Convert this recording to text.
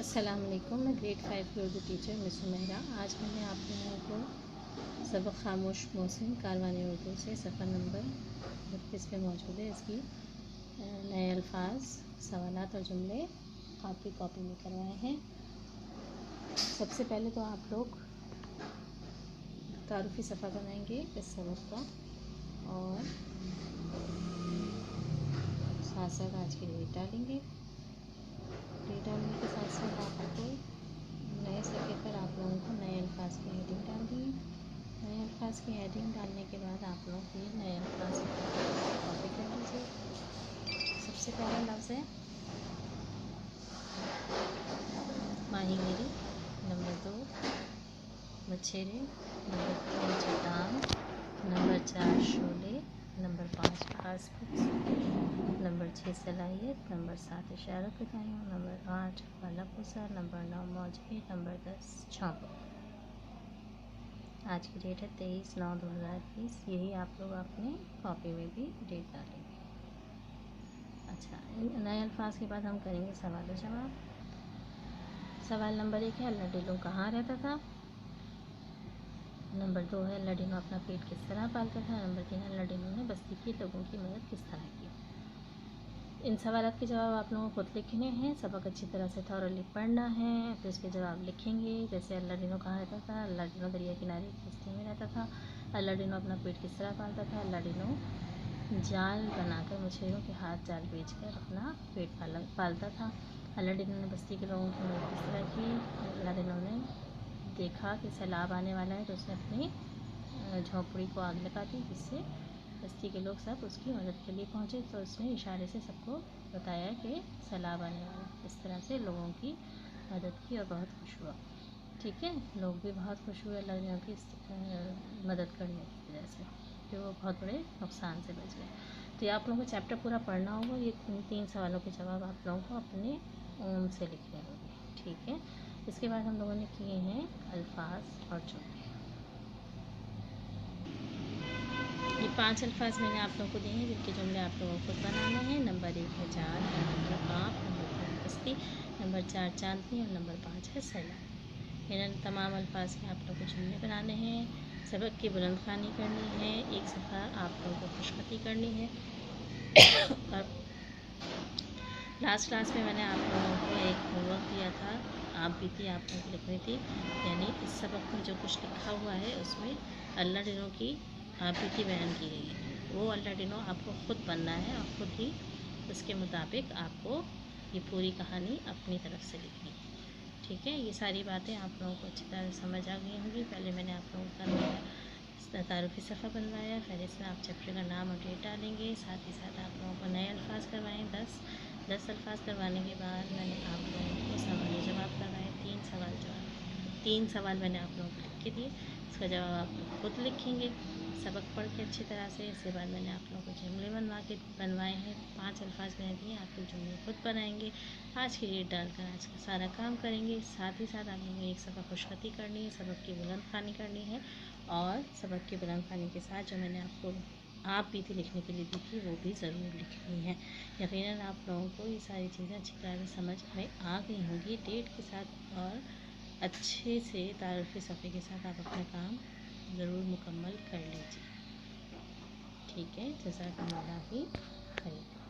अस्सलाम वालेकुम। मैं ग्रेड 5 की उर्दू टीचर मिस उमैरा। आज मैंने आप लोगों को सबक खामोश मोहसिन कारवानी उर्दू से सफ़र नंबर 32 पे मौजूद है। इसकी नए अल्फाज, सवालात और जुमले आपकी कॉपी में करवाए हैं। सबसे पहले तो आप लोग तारुफ़ी सफ़ा बनाएंगे इस सबक का और साथ साथ आज की डेट डालेंगे। डेट डालने के साथ साथ आपको नए सफ़े पर आप लोगों को नए अल्फाज की हेडिंग डालनी है। नए अल्फाज की हेडिंग डालने के बाद आप लोग ये नए अल्फाज कॉपी कर लीजिए। सबसे पहला लफ्ज़ है माहीगीरी, नंबर 2 मछेरे, नंबर 3 चट्टान, number 4 Sholay, number 5 passport, number 6 सलाहियत, नंबर 7 इशारत बताएँ, नंबर 8 वाला पूसा, नंबर 9 मौजे, नंबर 10 छौंक। आज की डेट है 23/9/2020। यही आप लोग अपने कॉपी में भी डेट डालेंगे। अच्छा, नए अल्फाज के बाद हम करेंगे सवाल जवाब। सवाल नंबर 1 है अल्लाह कहाँ रहता था। नंबर 2 है अल्लाह अपना पेट किस तरह पालता था। नंबर 3 अल्लाह ने बस्ती के लोगों की मदद किस तरह की। इन सवालों के जवाब आप लोगों को खुद लिखने हैं। सबक अच्छी तरह से थॉरली पढ़ना है, फिर इसके जवाब लिखेंगे। जैसे अल्लाह कहाँ रहता था। अल्लाह दरिया किनारे एक बस्ती में रहता था। अल्लाह अपना पेट किस तरह पालता था। अल्लाह जाल बनाकर मछलियों के हाथ जाल बेचकर अपना पेट पालता था। अल्लाह ने बस्ती के लोगों की मदद किस तरह की। अल्लाह ने देखा कि सैलाब आने वाला है तो उसने अपनी झोंपड़ी को आग लगा दी, जिससे बस्ती के लोग सब उसकी मदद के लिए पहुँचे। तो उसने इशारे से सबको बताया कि सैलाब आने वाला है। इस तरह से लोगों की मदद की और बहुत खुश हुआ। ठीक है, लोग भी बहुत खुश हुए अल्लाह ने उनकी मदद करने की वजह से, कि वो बहुत बड़े नुकसान से बच गए। तो ये आप लोगों को चैप्टर पूरा पढ़ना होगा। ये 3 सवालों के जवाब आप लोगों को अपने ओम से लिखने होंगे। ठीक है, इसके बाद हम लोगों ने किए हैं अल्फाज और जुमले। ये 5 अल्फाज मैंने आप लोगों को दिए हैं, जिनके जुमले आप लोगों को बनाने हैं। नंबर 1 है जाल, नंबर 2 आँख, नंबर 3 बस्ती, नंबर 4 चांदनी और नंबर 5 है सैलाब। इन तमाम अल्फाज के आप लोगों को जुमले बनाने हैं। सबक की बुलंदखानी करनी है। एक सफ़ा आप लोगों को खुशखती करनी है। और लास्ट में मैंने आप लोगों को एक होमवर्क दिया था, आप भी थी, आप लोगों को लिखनी थी। यानी इस सबक में जो कुछ लिखा हुआ है उसमें अल्लाह डिनो की आप बीती बयान की गई है। वो अल्लाह डिनो आपको खुद बनना है और खुद ही उसके मुताबिक आपको ये पूरी कहानी अपनी तरफ से लिखनी है। ठीक है, ये सारी बातें आप लोगों को अच्छी तरह समझ आ गई होंगी। पहले मैंने आप लोगों का तारुफ़ी सफ़ा बनवाया, फिर इसमें आप चैप्टर का नाम और डेट डालेंगे। साथ ही साथ आप लोगों को नए अल्फाज करवाएँ। 10 अल्फाज करवाने के बाद मैंने आप लोगों को सवाल जवाब करवाए। 3 सवाल मैंने आप लोगों को लिख के दिए। इसका जवाब आप लोग खुद लिखेंगे सबक पढ़ के अच्छी तरह से। इसके बाद मैंने आप लोगों को जुमले बनवाए हैं। 5 अल्फाज मैंने दिए, आप लोग जुमले खुद बनाएंगे। आज की डेट डालकर आज का सारा काम करेंगे। साथ ही साथ आप लोगों को एक सबक खुशखती करनी है, सबक की बुलंदखानी करनी है। और सबक की बुलंदखानी के साथ जो मैंने आपको आप भी थी लिखने के लिए दी थी, वो भी ज़रूर लिखनी है। यकीनन आप लोगों को ये सारी चीज़ें अच्छी तरह से समझ में आ गई होंगी डेट के साथ, और अच्छे से तारुफ़ी सफ़े के साथ आप अपना काम ज़रूर मुकम्मल कर लीजिए। ठीक है, जज़ाकल्लाह खैर।